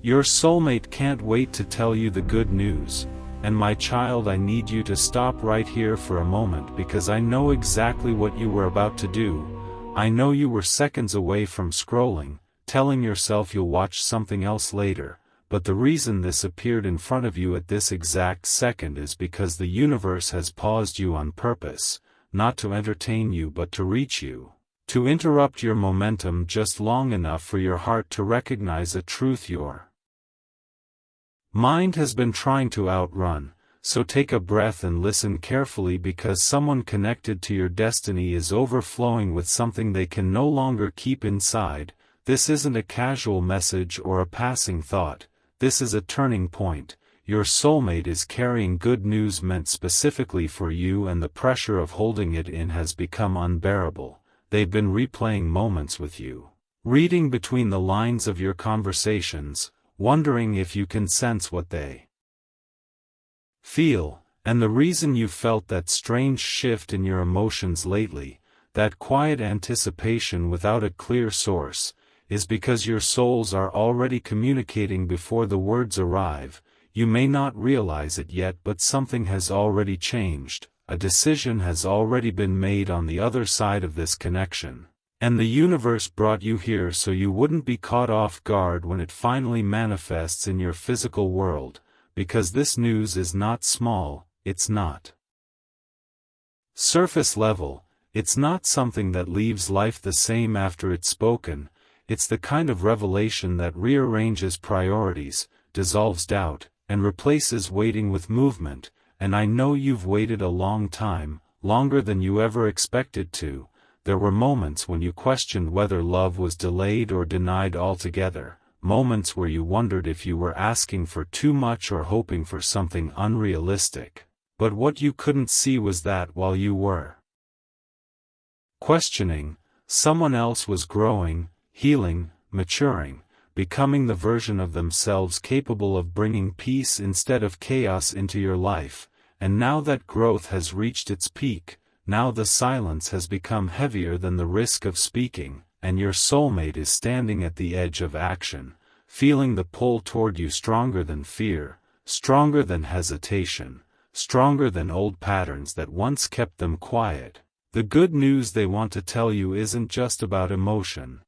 Your soulmate can't wait to tell you the good news. And my child, I need you to stop right here for a moment because I know exactly what you were about to do. I know you were seconds away from scrolling, telling yourself you'll watch something else later, but the reason this appeared in front of you at this exact second is because the universe has paused you on purpose, not to entertain you but to reach you, to interrupt your momentum just long enough for your heart to recognize a truth your mind has been trying to outrun. So take a breath and listen carefully because someone connected to your destiny is overflowing with something they can no longer keep inside. This isn't a casual message or a passing thought. This is a turning point. Your soulmate is carrying good news meant specifically for you, and the pressure of holding it in has become unbearable. They've been replaying moments with you, reading between the lines of your conversations, wondering if you can sense what they feel, and the reason you felt that strange shift in your emotions lately, that quiet anticipation without a clear source, is because your souls are already communicating before the words arrive. You may not realize it yet, but something has already changed, a decision has already been made on the other side of this connection. And the universe brought you here so you wouldn't be caught off guard when it finally manifests in your physical world, because this news is not small, it's not surface level, it's not something that leaves life the same after it's spoken. It's the kind of revelation that rearranges priorities, dissolves doubt, and replaces waiting with movement. And I know you've waited a long time, longer than you ever expected to. There were moments when you questioned whether love was delayed or denied altogether, moments where you wondered if you were asking for too much or hoping for something unrealistic. But what you couldn't see was that while you were questioning, someone else was growing, healing, maturing, becoming the version of themselves capable of bringing peace instead of chaos into your life. And now that growth has reached its peak, now the silence has become heavier than the risk of speaking, and your soulmate is standing at the edge of action, feeling the pull toward you stronger than fear, stronger than hesitation, stronger than old patterns that once kept them quiet. The good news they want to tell you isn't just about emotion.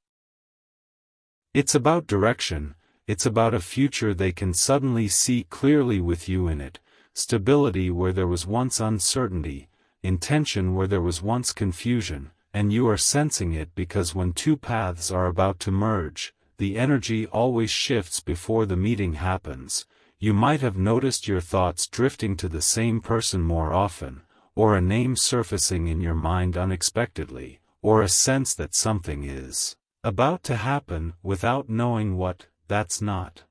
It's about direction, it's about a future they can suddenly see clearly with you in it, stability where there was once uncertainty, intention where there was once confusion, and you are sensing it because when two paths are about to merge, the energy always shifts before the meeting happens. You might have noticed your thoughts drifting to the same person more often, or a name surfacing in your mind unexpectedly, or a sense that something is about to happen without knowing what. That's not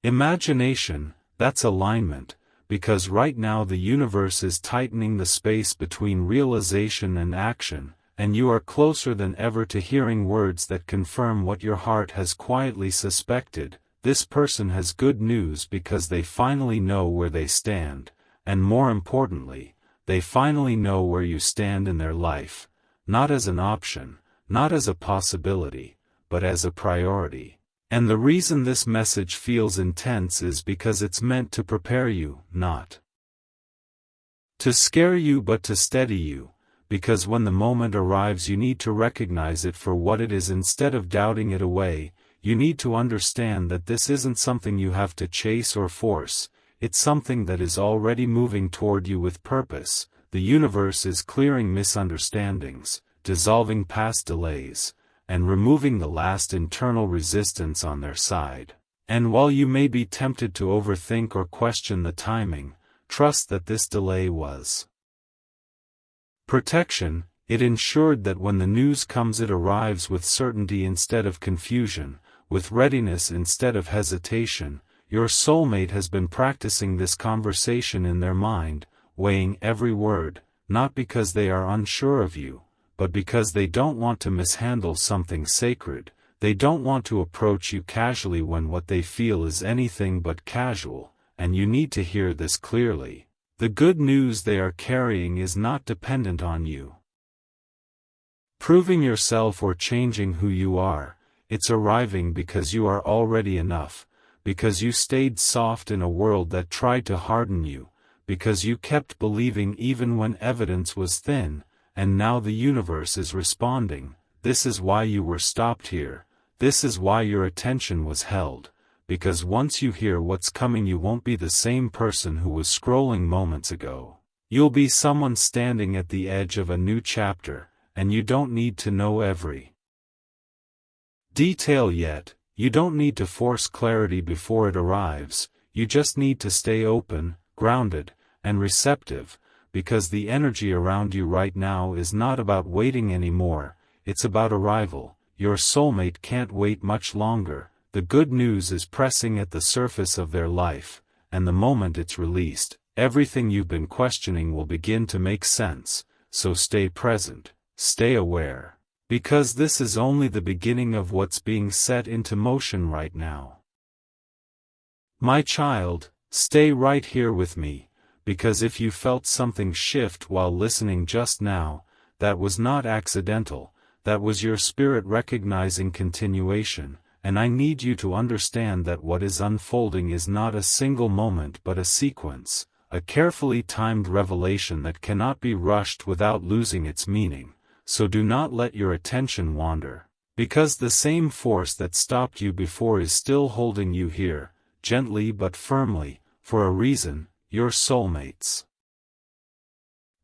imagination, that's alignment. Because right now the universe is tightening the space between realization and action, and you are closer than ever to hearing words that confirm what your heart has quietly suspected. This person has good news because they finally know where they stand, and more importantly, they finally know where you stand in their life, not as an option, not as a possibility, but as a priority. And the reason this message feels intense is because it's meant to prepare you, not to scare you but to steady you, because when the moment arrives you need to recognize it for what it is instead of doubting it away. You need to understand that this isn't something you have to chase or force, it's something that is already moving toward you with purpose. The universe is clearing misunderstandings, dissolving past delays, and removing the last internal resistance on their side. And while you may be tempted to overthink or question the timing, trust that this delay was protection. It ensured that when the news comes it arrives with certainty instead of confusion, with readiness instead of hesitation. Your soulmate has been practicing this conversation in their mind, weighing every word, not because they are unsure of you, but because they don't want to mishandle something sacred. They don't want to approach you casually when what they feel is anything but casual, and you need to hear this clearly. The good news they are carrying is not dependent on you proving yourself or changing who you are. it's arriving because you are already enough, because you stayed soft in a world that tried to harden you, because you kept believing even when evidence was thin, and now the universe is responding. This is why you were stopped here, this is why your attention was held, because once you hear what's coming you won't be the same person who was scrolling moments ago. You'll be someone standing at the edge of a new chapter, and you don't need to know every detail yet, you don't need to force clarity before it arrives, you just need to stay open, grounded, and receptive, because the energy around you right now is not about waiting anymore, it's about arrival. Your soulmate can't wait much longer, the good news is pressing at the surface of their life, and the moment it's released, everything you've been questioning will begin to make sense, so stay present, stay aware. Because this is only the beginning of what's being set into motion right now. My child, stay right here with me, because if you felt something shift while listening just now, that was not accidental, that was your spirit recognizing continuation, and I need you to understand that what is unfolding is not a single moment but a sequence, a carefully timed revelation that cannot be rushed without losing its meaning. So do not let your attention wander, because the same force that stopped you before is still holding you here, gently but firmly, for a reason, your soulmates.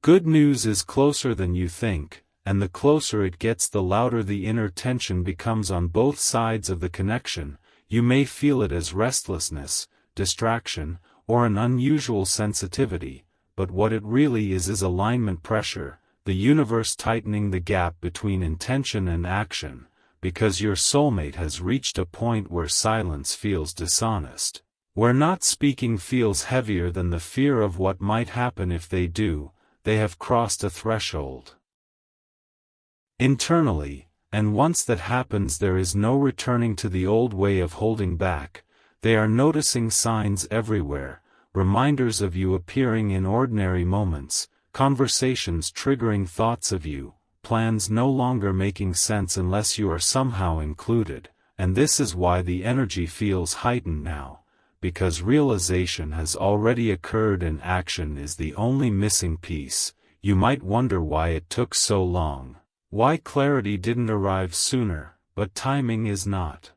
Good news is closer than you think, and the closer it gets the louder the inner tension becomes on both sides of the connection. You may feel it as restlessness, distraction, or an unusual sensitivity, but what it really is alignment pressure, the universe tightening the gap between intention and action, because your soulmate has reached a point where silence feels dishonest, where not speaking feels heavier than the fear of what might happen if they do. They have crossed a threshold internally, and once that happens there is no returning to the old way of holding back. They are noticing signs everywhere, reminders of you appearing in ordinary moments, conversations triggering thoughts of you, plans no longer making sense unless you are somehow included, and this is why the energy feels heightened now, because realization has already occurred and action is the only missing piece. You might wonder why it took so long, why clarity didn't arrive sooner, but timing is not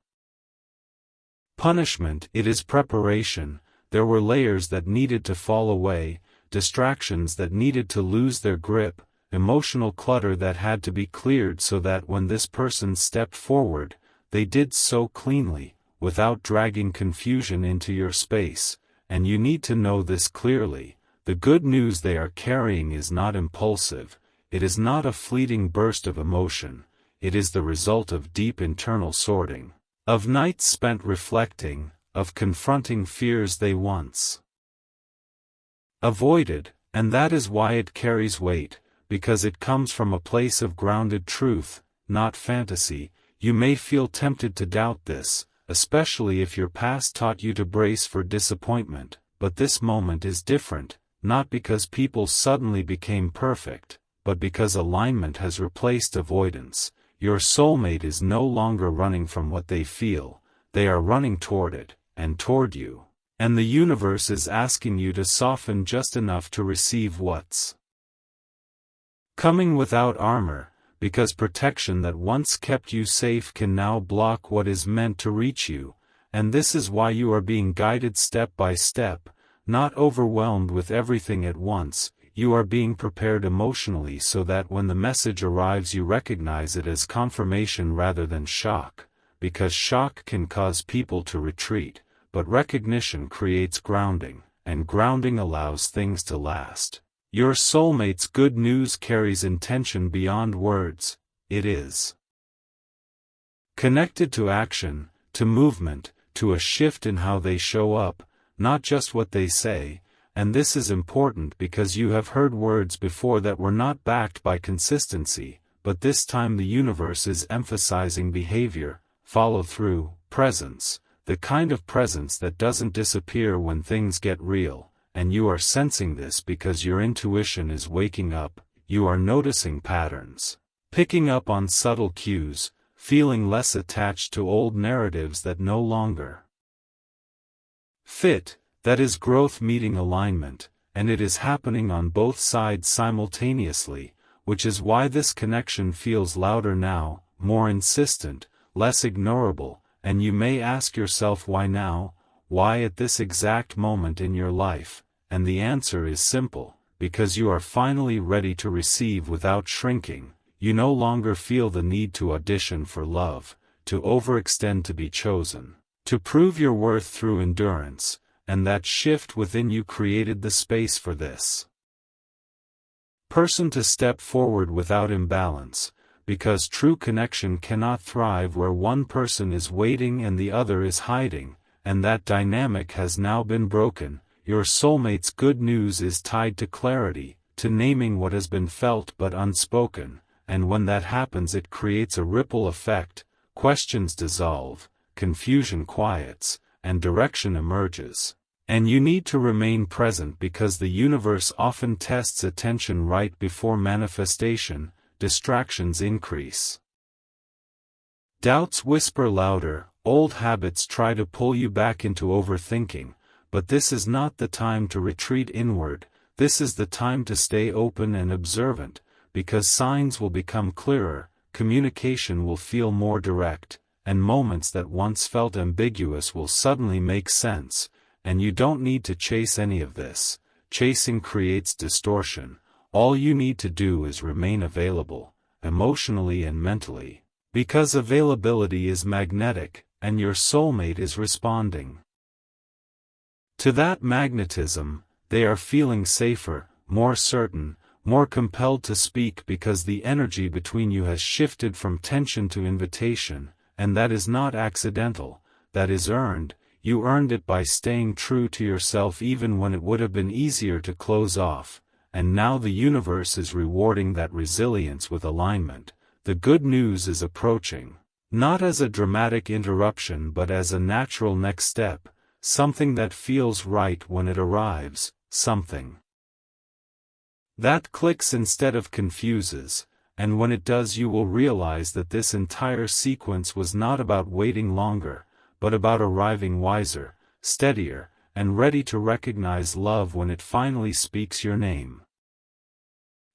punishment, it is preparation. There were layers that needed to fall away, distractions that needed to lose their grip, emotional clutter that had to be cleared so that when this person stepped forward, they did so cleanly, without dragging confusion into your space, and you need to know this clearly. The good news they are carrying is not impulsive, it is not a fleeting burst of emotion, it is the result of deep internal sorting, of nights spent reflecting, of confronting fears they once avoided, and that is why it carries weight, because it comes from a place of grounded truth, not fantasy. You may feel tempted to doubt this, especially if your past taught you to brace for disappointment, but this moment is different, not because people suddenly became perfect, but because alignment has replaced avoidance. Your soulmate is no longer running from what they feel, they are running toward it, and toward you. And the universe is asking you to soften just enough to receive what's coming without armor, because protection that once kept you safe can now block what is meant to reach you, and this is why you are being guided step by step, not overwhelmed with everything at once. You are being prepared emotionally so that when the message arrives you recognize it as confirmation rather than shock, because shock can cause people to retreat. But recognition creates grounding, and grounding allows things to last. Your soulmate's good news carries intention beyond words, it is connected to action, to movement, to a shift in how they show up, not just what they say, and this is important because you have heard words before that were not backed by consistency, but this time the universe is emphasizing behavior, follow-through, presence. The kind of presence that doesn't disappear when things get real, and you are sensing this because your intuition is waking up. You are noticing patterns, picking up on subtle cues, feeling less attached to old narratives that no longer fit. That is growth meeting alignment, and it is happening on both sides simultaneously, which is why this connection feels louder now, more insistent, less ignorable, and you may ask yourself why now, why at this exact moment in your life, and the answer is simple, because you are finally ready to receive without shrinking. You no longer feel the need to audition for love, to overextend to be chosen, to prove your worth through endurance, and that shift within you created the space for this person to step forward without imbalance, because true connection cannot thrive where one person is waiting and the other is hiding, and that dynamic has now been broken. Your soulmate's good news is tied to clarity, to naming what has been felt but unspoken, and when that happens it creates a ripple effect, questions dissolve, confusion quiets, and direction emerges. And you need to remain present because the universe often tests attention right before manifestation. Distractions increase. Doubts whisper louder, old habits try to pull you back into overthinking, but this is not the time to retreat inward, this is the time to stay open and observant, because signs will become clearer, communication will feel more direct, and moments that once felt ambiguous will suddenly make sense, and you don't need to chase any of this. Chasing creates distortion. All you need to do is remain available, emotionally and mentally, because availability is magnetic, and your soulmate is responding to that magnetism. They are feeling safer, more certain, more compelled to speak because the energy between you has shifted from tension to invitation, and that is not accidental, that is earned. You earned it by staying true to yourself even when it would have been easier to close off. And now the universe is rewarding that resilience with alignment. The good news is approaching, not as a dramatic interruption but as a natural next step, something that feels right when it arrives, something that clicks instead of confuses, and when it does you will realize that this entire sequence was not about waiting longer, but about arriving wiser, steadier, and ready to recognize love when it finally speaks your name.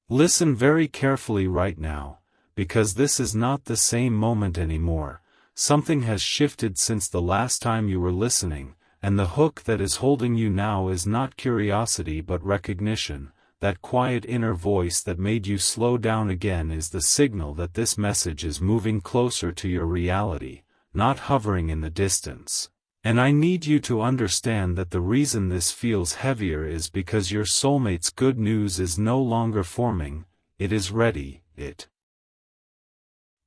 Listen very carefully right now, because this is not the same moment anymore. Something has shifted since the last time you were listening, and the hook that is holding you now is not curiosity but recognition. That quiet inner voice that made you slow down again is the signal that this message is moving closer to your reality, not hovering in the distance. And I need you to understand that the reason this feels heavier is because your soulmate's good news is no longer forming, it is ready, it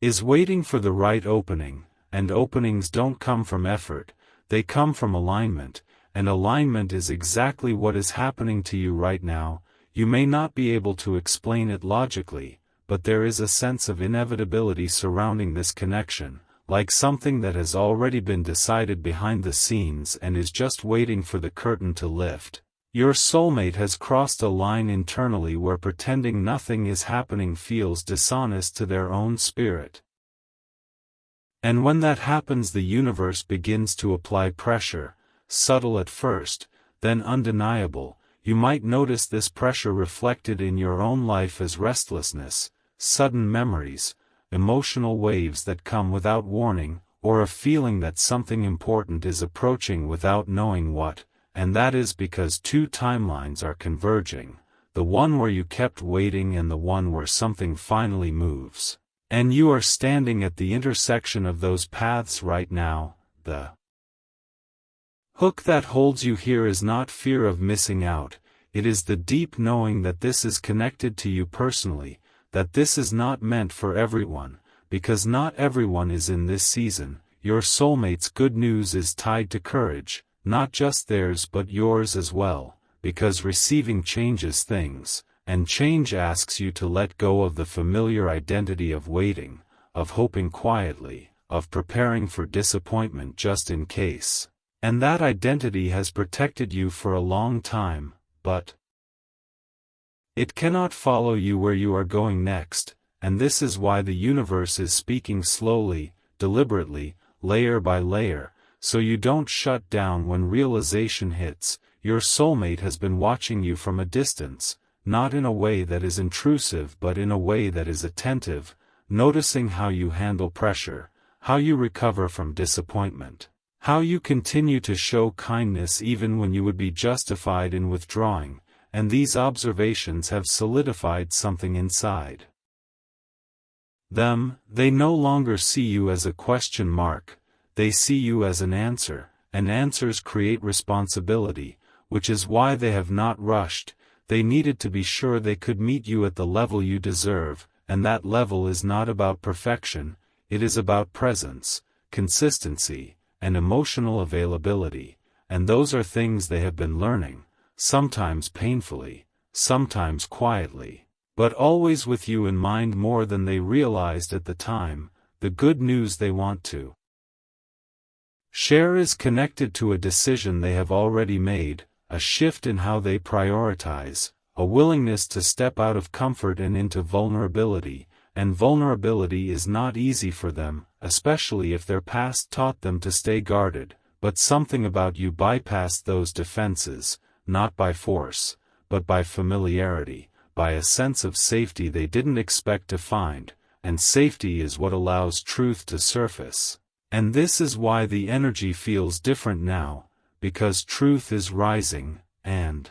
is waiting for the right opening, and openings don't come from effort, they come from alignment, and alignment is exactly what is happening to you right now. You may not be able to explain it logically, but there is a sense of inevitability surrounding this connection, like something that has already been decided behind the scenes and is just waiting for the curtain to lift. Your soulmate has crossed a line internally where pretending nothing is happening feels dishonest to their own spirit. And when that happens, the universe begins to apply pressure, subtle at first, then undeniable. You might notice this pressure reflected in your own life as restlessness, sudden memories, emotional waves that come without warning, or a feeling that something important is approaching without knowing what, and that is because two timelines are converging, the one where you kept waiting and the one where something finally moves. And you are standing at the intersection of those paths right now. The hook that holds you here is not fear of missing out, it is the deep knowing that this is connected to you personally, that this is not meant for everyone, because not everyone is in this season. Your soulmate's good news is tied to courage, not just theirs but yours as well, because receiving changes things, and change asks you to let go of the familiar identity of waiting, of hoping quietly, of preparing for disappointment just in case. And that identity has protected you for a long time, but it cannot follow you where you are going next, and this is why the universe is speaking slowly, deliberately, layer by layer, so you don't shut down when realization hits. Your soulmate has been watching you from a distance, not in a way that is intrusive but in a way that is attentive, noticing how you handle pressure, how you recover from disappointment, how you continue to show kindness even when you would be justified in withdrawing, and these observations have solidified something inside them. They no longer see you as a question mark, they see you as an answer, and answers create responsibility, which is why they have not rushed. They needed to be sure they could meet you at the level you deserve, and that level is not about perfection, it is about presence, consistency, and emotional availability, and those are things they have been learning, sometimes painfully, sometimes quietly, but always with you in mind more than they realized at the time. The good news they want to share is connected to a decision they have already made, a shift in how they prioritize, a willingness to step out of comfort and into vulnerability, and vulnerability is not easy for them, especially if their past taught them to stay guarded, but something about you bypassed those defenses, not by force, but by familiarity, by a sense of safety they didn't expect to find, and safety is what allows truth to surface. And this is why the energy feels different now, because truth is rising, and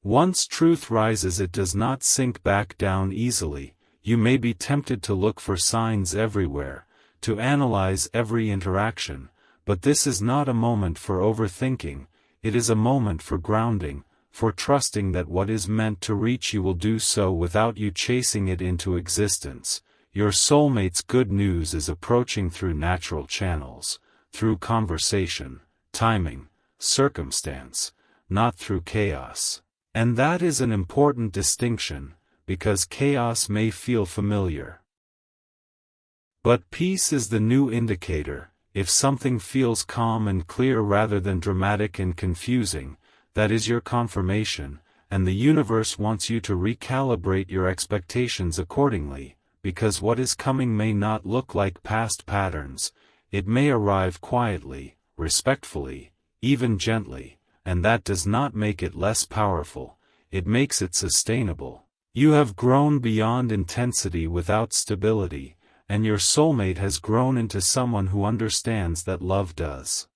once truth rises it does not sink back down easily. You may be tempted to look for signs everywhere, to analyze every interaction, but this is not a moment for overthinking, it is a moment for grounding, for trusting that what is meant to reach you will do so without you chasing it into existence. Your soulmate's good news is approaching through natural channels, through conversation, timing, circumstance, not through chaos. And that is an important distinction, because chaos may feel familiar. But peace is the new indicator. If something feels calm and clear rather than dramatic and confusing, that is your confirmation, and the universe wants you to recalibrate your expectations accordingly, because what is coming may not look like past patterns, it may arrive quietly, respectfully, even gently, and that does not make it less powerful, it makes it sustainable. You have grown beyond intensity without stability, and your soulmate has grown into someone who understands that love does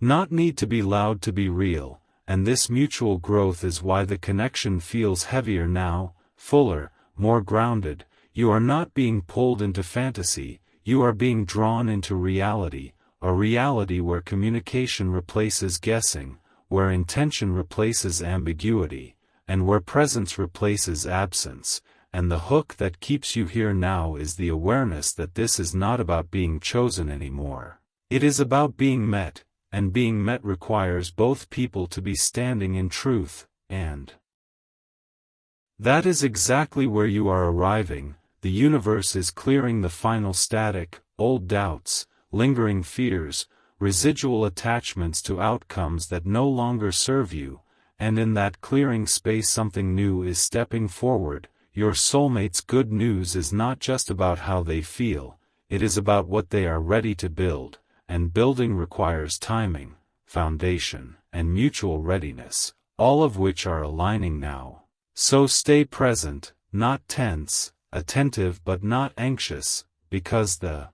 not need to be loud to be real, and this mutual growth is why the connection feels heavier now, fuller, more grounded. You are not being pulled into fantasy, you are being drawn into reality, a reality where communication replaces guessing, where intention replaces ambiguity, and where presence replaces absence, and the hook that keeps you here now is the awareness that this is not about being chosen anymore. It is about being met, and being met requires both people to be standing in truth, and that is exactly where you are arriving. The universe is clearing the final static, old doubts, lingering fears, residual attachments to outcomes that no longer serve you, and in that clearing space something new is stepping forward. Your soulmate's good news is not just about how they feel, it is about what they are ready to build, and building requires timing, foundation, and mutual readiness, all of which are aligning now. So stay present, not tense, attentive but not anxious, because the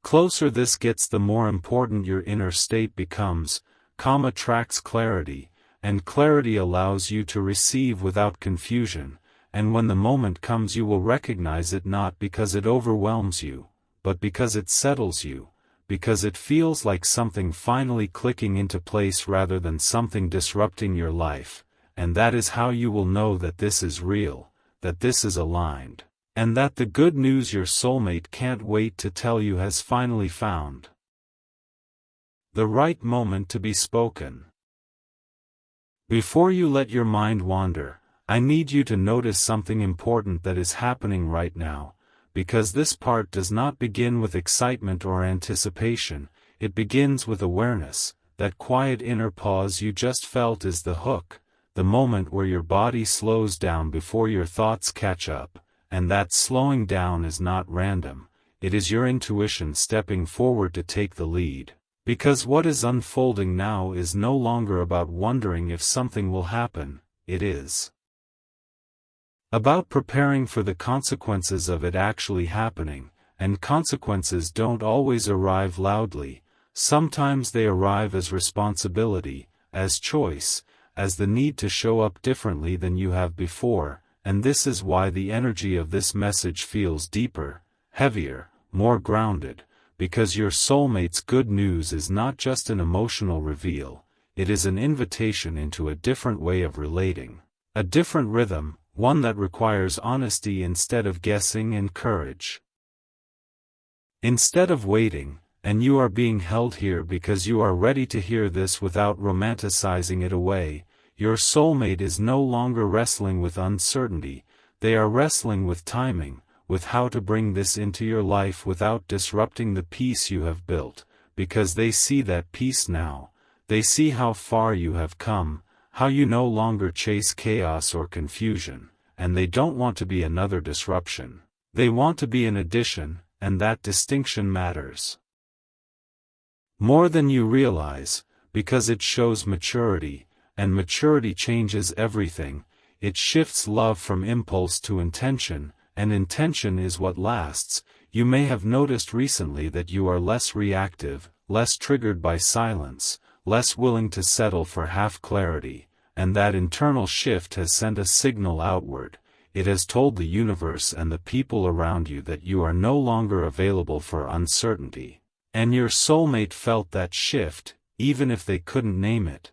closer this gets the more important your inner state becomes. Calm attracts clarity, and clarity allows you to receive without confusion, and when the moment comes you will recognize it not because it overwhelms you, but because it settles you, because it feels like something finally clicking into place rather than something disrupting your life, and that is how you will know that this is real, that this is aligned, and that the good news your soulmate can't wait to tell you has finally found the right moment to be spoken. Before you let your mind wander, I need you to notice something important that is happening right now, because this part does not begin with excitement or anticipation, it begins with awareness. That quiet inner pause you just felt is the hook, the moment where your body slows down before your thoughts catch up, and that slowing down is not random, it is your intuition stepping forward to take the lead. Because what is unfolding now is no longer about wondering if something will happen, it is about preparing for the consequences of it actually happening, and consequences don't always arrive loudly, sometimes they arrive as responsibility, as choice, as the need to show up differently than you have before, and this is why the energy of this message feels deeper, heavier, more grounded, because your soulmate's good news is not just an emotional reveal, it is an invitation into a different way of relating, a different rhythm, one that requires honesty instead of guessing and courage. Instead of waiting, and you are being held here because you are ready to hear this without romanticizing it away, your soulmate is no longer wrestling with uncertainty, they are wrestling with timing, with how to bring this into your life without disrupting the peace you have built, because they see that peace now, they see how far you have come, how you no longer chase chaos or confusion, and they don't want to be another disruption, they want to be an addition, and that distinction matters more than you realize, because it shows maturity, and maturity changes everything, it shifts love from impulse to intention, and intention is what lasts. You may have noticed recently that you are less reactive, less triggered by silence, less willing to settle for half clarity, and that internal shift has sent a signal outward. It has told the universe and the people around you that you are no longer available for uncertainty. And your soulmate felt that shift, even if they couldn't name it.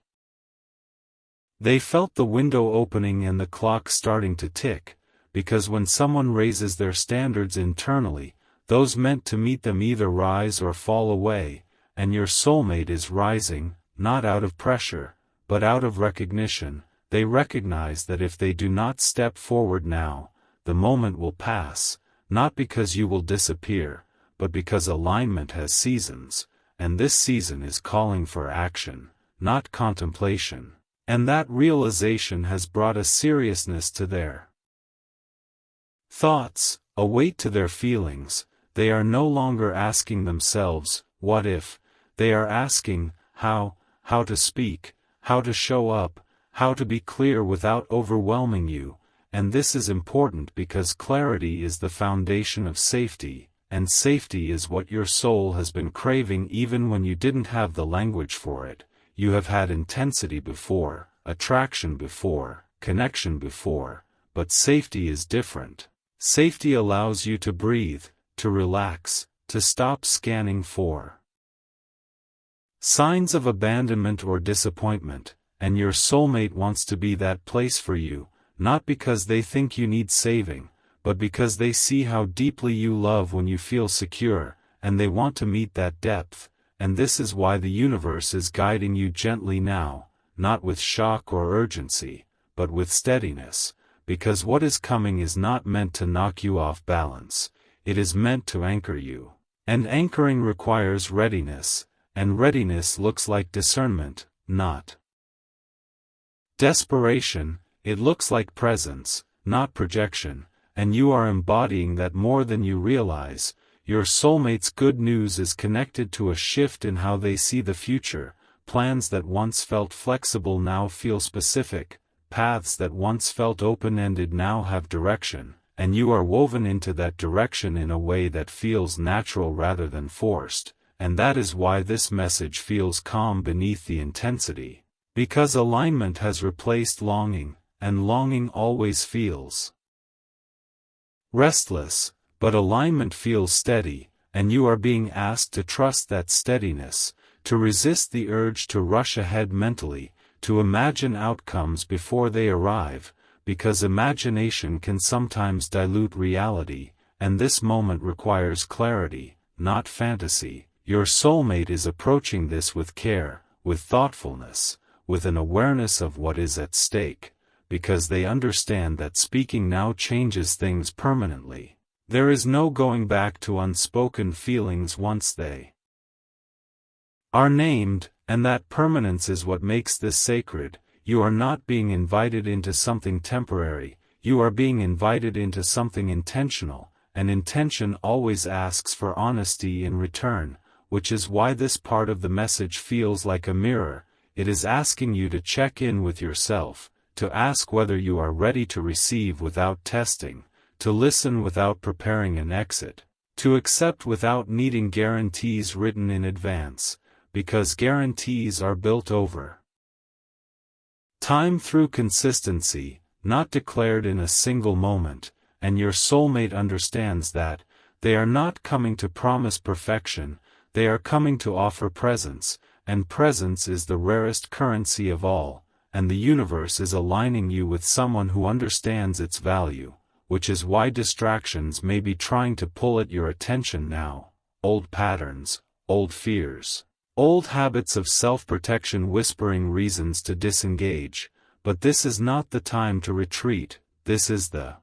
They felt the window opening and the clock starting to tick, because when someone raises their standards internally, those meant to meet them either rise or fall away, and your soulmate is rising, not out of pressure, but out of recognition. They recognize that if they do not step forward now, the moment will pass, not because you will disappear, but because alignment has seasons, and this season is calling for action, not contemplation, and that realization has brought a seriousness to their thoughts, a weight to their feelings. They are no longer asking themselves, what if, they are asking, how to speak, how to show up, how to be clear without overwhelming you, and this is important because clarity is the foundation of safety, and safety is what your soul has been craving even when you didn't have the language for it. You have had intensity before, attraction before, connection before, but safety is different. Safety allows you to breathe, to relax, to stop scanning for signs of abandonment or disappointment, and your soulmate wants to be that place for you, not because they think you need saving, but because they see how deeply you love when you feel secure, and they want to meet that depth, and this is why the universe is guiding you gently now, not with shock or urgency, but with steadiness, because what is coming is not meant to knock you off balance, it is meant to anchor you. And anchoring requires readiness, and readiness looks like discernment, not desperation, it looks like presence, not projection, and you are embodying that more than you realize. Your soulmate's good news is connected to a shift in how they see the future. Plans that once felt flexible now feel specific, paths that once felt open-ended now have direction, and you are woven into that direction in a way that feels natural rather than forced, and that is why this message feels calm beneath the intensity. Because alignment has replaced longing, and longing always feels restless, but alignment feels steady, and you are being asked to trust that steadiness, to resist the urge to rush ahead mentally, to imagine outcomes before they arrive, because imagination can sometimes dilute reality, and this moment requires clarity, not fantasy. Your soulmate is approaching this with care, with thoughtfulness, with an awareness of what is at stake, because they understand that speaking now changes things permanently. There is no going back to unspoken feelings once they are named, and that permanence is what makes this sacred. you are not being invited into something temporary, you are being invited into something intentional, and intention always asks for honesty in return, which is why this part of the message feels like a mirror. It is asking you to check in with yourself, to ask whether you are ready to receive without testing, to listen without preparing an exit, to accept without needing guarantees written in advance, because guarantees are built over time through consistency, not declared in a single moment, and your soulmate understands that. They are not coming to promise perfection, they are coming to offer presence, and presence is the rarest currency of all, and the universe is aligning you with someone who understands its value, which is why distractions may be trying to pull at your attention now. Old patterns, old fears, old habits of self-protection whispering reasons to disengage, but this is not the time to retreat, this is the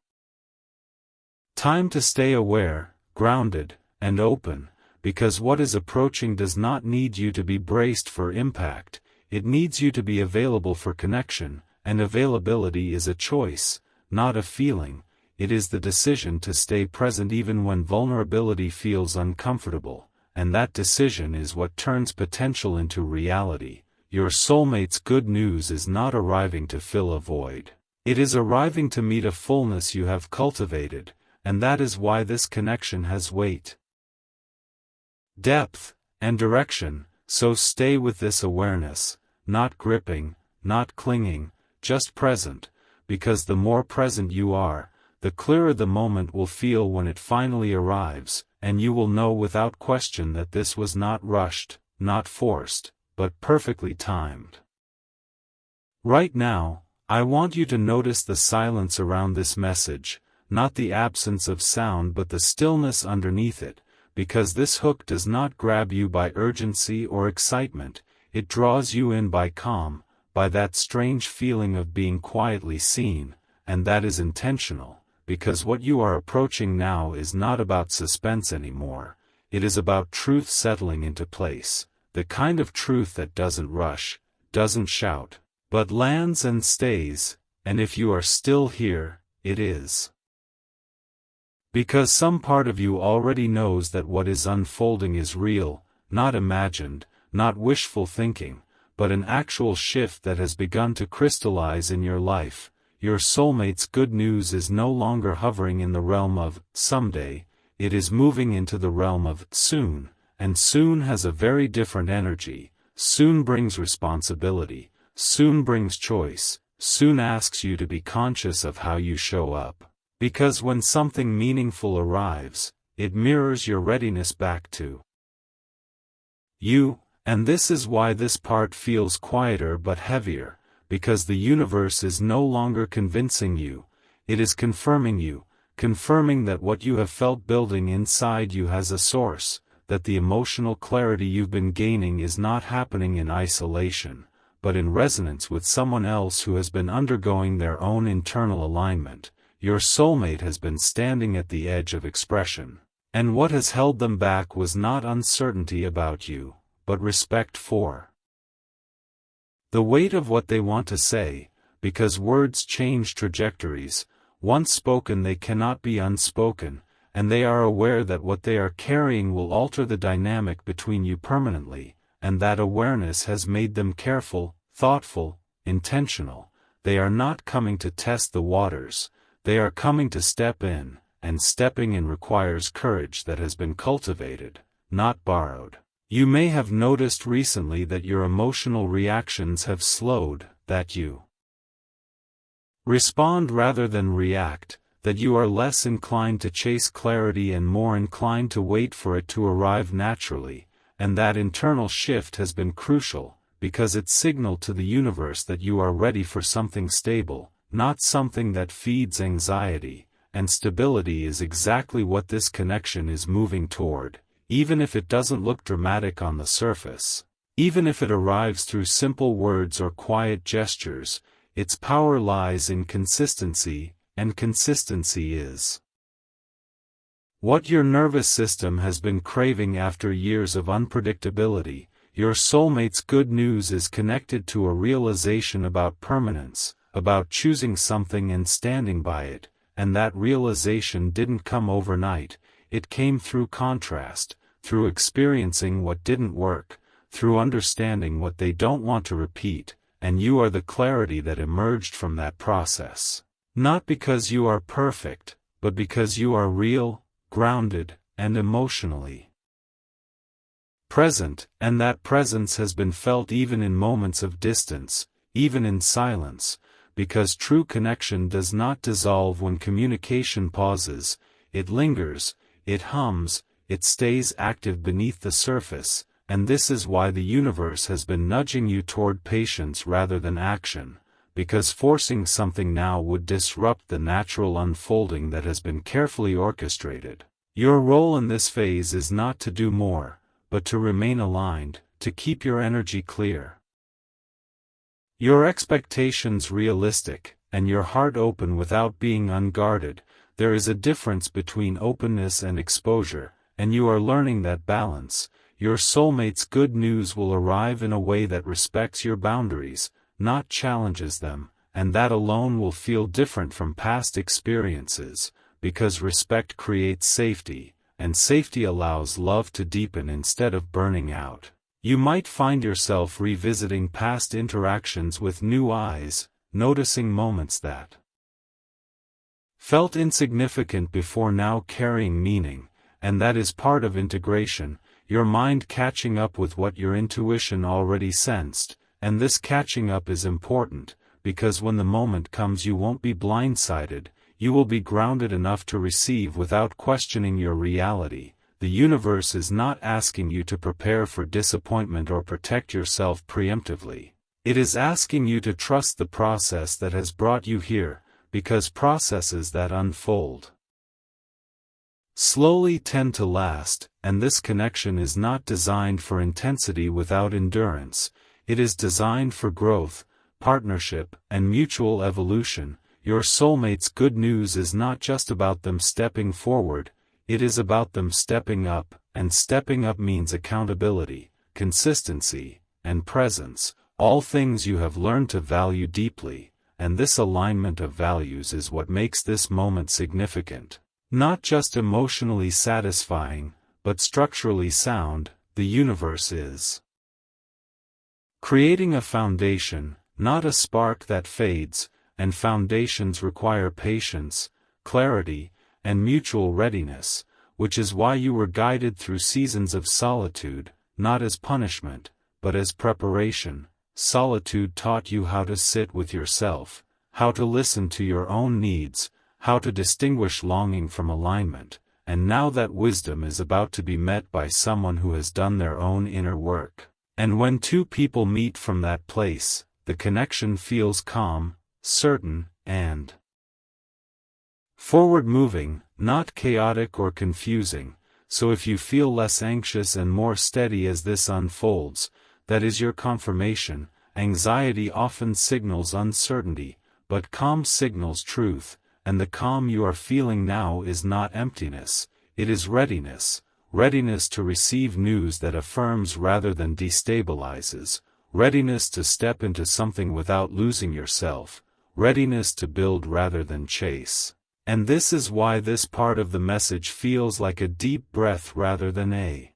time to stay aware, grounded, and open, because what is approaching does not need you to be braced for impact, it needs you to be available for connection, and availability is a choice, not a feeling. It is the decision to stay present even when vulnerability feels uncomfortable, and that decision is what turns potential into reality. Your soulmate's good news is not arriving to fill a void. It is arriving to meet a fullness you have cultivated, and that is why this connection has weight, depth, and direction. So stay with this awareness, not gripping, not clinging, just present, because the more present you are, the clearer the moment will feel when it finally arrives, and you will know without question that this was not rushed, not forced, but perfectly timed. Right now, I want you to notice the silence around this message, not the absence of sound but the stillness underneath it, because this hook does not grab you by urgency or excitement, it draws you in by calm, by that strange feeling of being quietly seen, and that is intentional. Because what you are approaching now is not about suspense anymore, it is about truth settling into place, the kind of truth that doesn't rush, doesn't shout, but lands and stays, and if you are still here, it is because some part of you already knows that what is unfolding is real, not imagined, not wishful thinking, but an actual shift that has begun to crystallize in your life. Your soulmate's good news is no longer hovering in the realm of someday, it is moving into the realm of soon, and soon has a very different energy. Soon brings responsibility, soon brings choice, soon asks you to be conscious of how you show up. Because when something meaningful arrives, it mirrors your readiness back to you, and this is why this part feels quieter but heavier. Because the universe is no longer convincing you, it is confirming you, confirming that what you have felt building inside you has a source, that the emotional clarity you've been gaining is not happening in isolation, but in resonance with someone else who has been undergoing their own internal alignment. Your soulmate has been standing at the edge of expression, and what has held them back was not uncertainty about you, but respect for the weight of what they want to say, because words change trajectories, once spoken they cannot be unspoken, and they are aware that what they are carrying will alter the dynamic between you permanently, and that awareness has made them careful, thoughtful, intentional. They are not coming to test the waters, they are coming to step in, and stepping in requires courage that has been cultivated, not borrowed. You may have noticed recently that your emotional reactions have slowed, that you respond rather than react, that you are less inclined to chase clarity and more inclined to wait for it to arrive naturally, and that internal shift has been crucial, because it signaled to the universe that you are ready for something stable, not something that feeds anxiety, and stability is exactly what this connection is moving toward. Even if it doesn't look dramatic on the surface, even if it arrives through simple words or quiet gestures, its power lies in consistency, and consistency is what your nervous system has been craving after years of unpredictability. Your soulmate's good news is connected to a realization about permanence, about choosing something and standing by it, and that realization didn't come overnight, it came through contrast, through experiencing what didn't work, through understanding what they don't want to repeat, and you are the clarity that emerged from that process. Not because you are perfect, but because you are real, grounded, and emotionally present, and that presence has been felt even in moments of distance, even in silence, because true connection does not dissolve when communication pauses, it lingers, it hums, it stays active beneath the surface, and this is why the universe has been nudging you toward patience rather than action, because forcing something now would disrupt the natural unfolding that has been carefully orchestrated. Your role in this phase is not to do more, but to remain aligned, to keep your energy clear, your expectations realistic, and your heart open without being unguarded. There is a difference between openness and exposure, and you are learning that balance. Your soulmate's good news will arrive in a way that respects your boundaries, not challenges them, and that alone will feel different from past experiences, because respect creates safety, and safety allows love to deepen instead of burning out. You might find yourself revisiting past interactions with new eyes, noticing moments that felt insignificant before now carrying meaning, and that is part of integration, your mind catching up with what your intuition already sensed, and this catching up is important, because when the moment comes you won't be blindsided, you will be grounded enough to receive without questioning your reality. The universe is not asking you to prepare for disappointment or protect yourself preemptively. It is asking you to trust the process that has brought you here, because processes that unfold slowly tend to last, and this connection is not designed for intensity without endurance, it is designed for growth, partnership, and mutual evolution. Your soulmate's good news is not just about them stepping forward, it is about them stepping up, and stepping up means accountability, consistency, and presence, all things you have learned to value deeply, and this alignment of values is what makes this moment significant. Not just emotionally satisfying, but structurally sound. The universe is creating a foundation, not a spark that fades, and foundations require patience, clarity, and mutual readiness, which is why you were guided through seasons of solitude, not as punishment, but as preparation. Solitude taught you how to sit with yourself, how to listen to your own needs, how to distinguish longing from alignment, and now that wisdom is about to be met by someone who has done their own inner work. And when two people meet from that place, the connection feels calm, certain, and forward-moving, not chaotic or confusing. So if you feel less anxious and more steady as this unfolds, that is your confirmation. Anxiety often signals uncertainty, but calm signals truth, and the calm you are feeling now is not emptiness, it is readiness, readiness to receive news that affirms rather than destabilizes, readiness to step into something without losing yourself, readiness to build rather than chase. And this is why this part of the message feels like a deep breath rather than a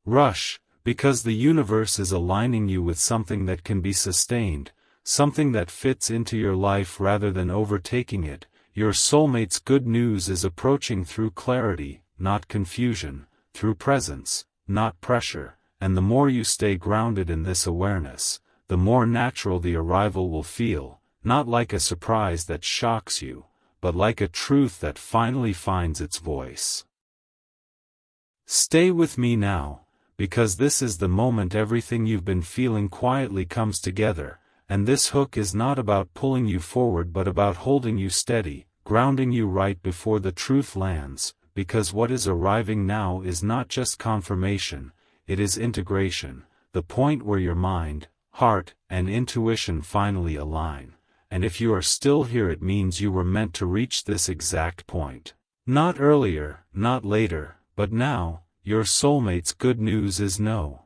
rush, because the universe is aligning you with something that can be sustained, something that fits into your life rather than overtaking it. Your soulmate's good news is approaching through clarity, not confusion, through presence, not pressure, and the more you stay grounded in this awareness, the more natural the arrival will feel, not like a surprise that shocks you, but like a truth that finally finds its voice. Stay with me now, because this is the moment everything you've been feeling quietly comes together, and this hook is not about pulling you forward but about holding you steady, grounding you right before the truth lands, because what is arriving now is not just confirmation, it is integration, the point where your mind, heart, and intuition finally align. And if you are still here, it means you were meant to reach this exact point. Not earlier, not later, but now. Your soulmate's good news is no.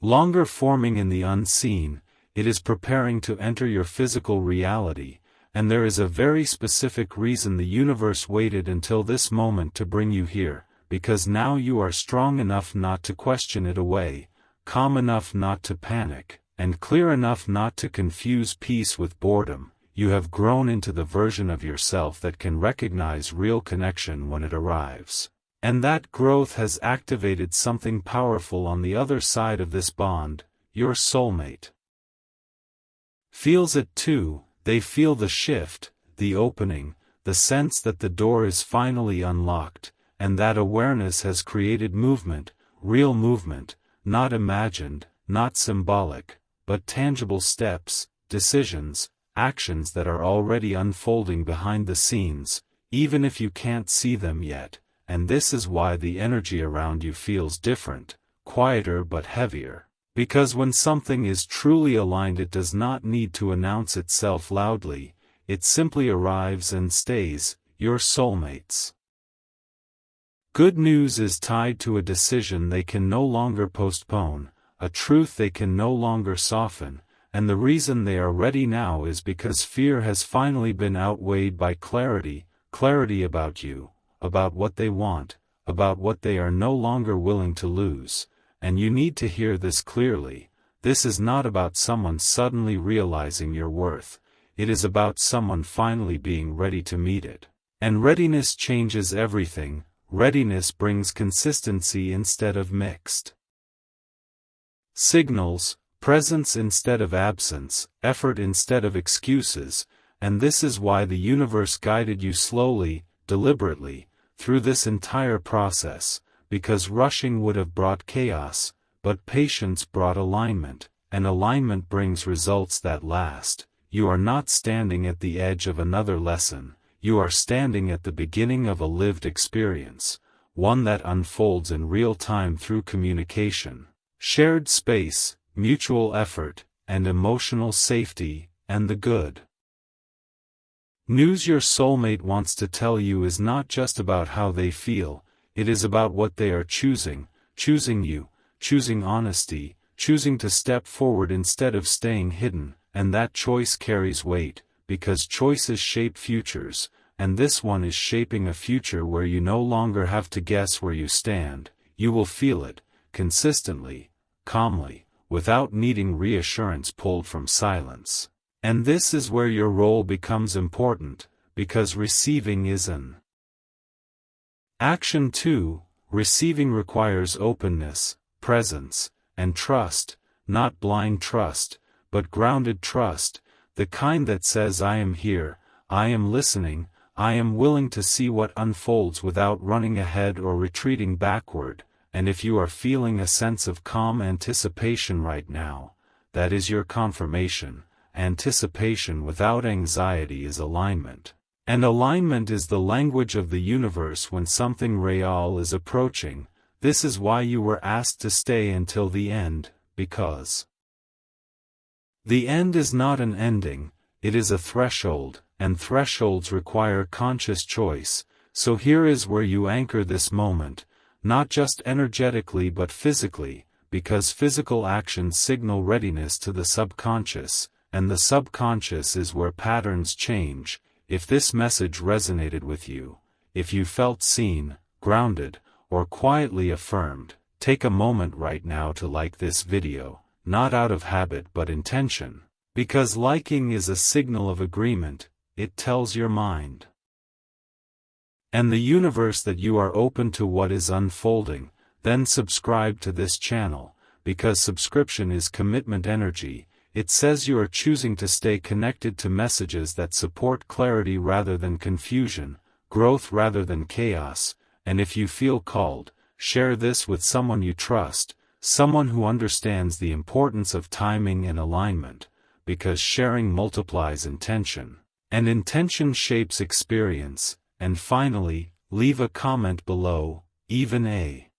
longer forming in the unseen, it is preparing to enter your physical reality, and there is a very specific reason the universe waited until this moment to bring you here, because now you are strong enough not to question it away, calm enough not to panic, and clear enough not to confuse peace with boredom. You have grown into the version of yourself that can recognize real connection when it arrives. And that growth has activated something powerful on the other side of this bond. Your soulmate feels it too. They feel the shift, the opening, the sense that the door is finally unlocked, and that awareness has created movement, real movement, not imagined, not symbolic, but tangible steps, decisions, actions that are already unfolding behind the scenes, even if you can't see them yet. And this is why the energy around you feels different, quieter but heavier. Because when something is truly aligned, it does not need to announce itself loudly, it simply arrives and stays. Your soulmates. Good news is tied to a decision they can no longer postpone, a truth they can no longer soften, and the reason they are ready now is because fear has finally been outweighed by clarity, clarity about you, about what they want, about what they are no longer willing to lose. And you need to hear this clearly. This is not about someone suddenly realizing your worth, it is about someone finally being ready to meet it. And readiness changes everything. Readiness brings consistency instead of mixed signals, presence instead of absence, effort instead of excuses, and this is why the universe guided you slowly, deliberately, through this entire process. Because rushing would have brought chaos, but patience brought alignment, and alignment brings results that last. You are not standing at the edge of another lesson, you are standing at the beginning of a lived experience, one that unfolds in real time through communication, shared space, mutual effort, and emotional safety, and the good news your soulmate wants to tell you is not just about how they feel. It is about what they are choosing you, choosing honesty, choosing to step forward instead of staying hidden, and that choice carries weight, because choices shape futures, and this one is shaping a future where you no longer have to guess where you stand. You will feel it, consistently, calmly, without needing reassurance pulled from silence. And this is where your role becomes important, because receiving is an action too. Receiving requires openness, presence, and trust, not blind trust, but grounded trust, the kind that says I am here, I am listening, I am willing to see what unfolds without running ahead or retreating backward. And if you are feeling a sense of calm anticipation right now, that is your confirmation. Anticipation without anxiety is alignment. And alignment is the language of the universe when something real is approaching. This is why you were asked to stay until the end, because the end is not an ending, it is a threshold, and thresholds require conscious choice. So here is where you anchor this moment, not just energetically but physically, because physical actions signal readiness to the subconscious, and the subconscious is where patterns change. If this message resonated with you, if you felt seen, grounded, or quietly affirmed, take a moment right now to like this video, not out of habit but intention. Because liking is a signal of agreement, it tells your mind and the universe that you are open to what is unfolding. Then subscribe to this channel, because subscription is commitment energy. It says you are choosing to stay connected to messages that support clarity rather than confusion, growth rather than chaos, and if you feel called, share this with someone you trust, someone who understands the importance of timing and alignment, because sharing multiplies intention, and intention shapes experience. And finally, leave a comment below, even a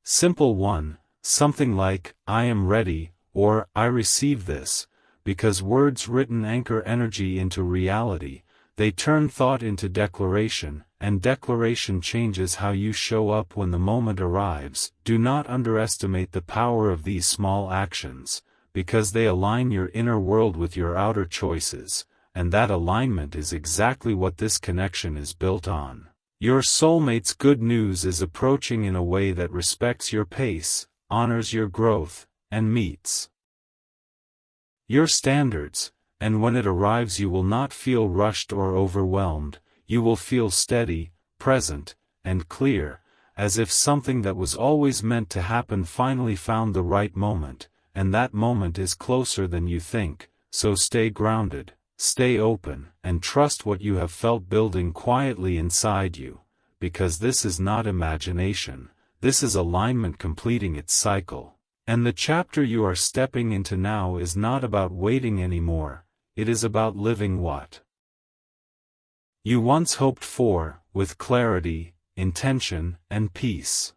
simple one, something like, I am ready, or I receive this, because words written anchor energy into reality. They turn thought into declaration, and declaration changes how you show up when the moment arrives. Do not underestimate the power of these small actions, because they align your inner world with your outer choices, and that alignment is exactly what this connection is built on. Your soulmate's good news is approaching in a way that respects your pace, honors your growth, and meets your standards, and when it arrives you will not feel rushed or overwhelmed. You will feel steady, present, and clear, as if something that was always meant to happen finally found the right moment, and that moment is closer than you think. So stay grounded, stay open, and trust what you have felt building quietly inside you, because this is not imagination, this is alignment completing its cycle. And the chapter you are stepping into now is not about waiting anymore, it is about living what you once hoped for, with clarity, intention, and peace.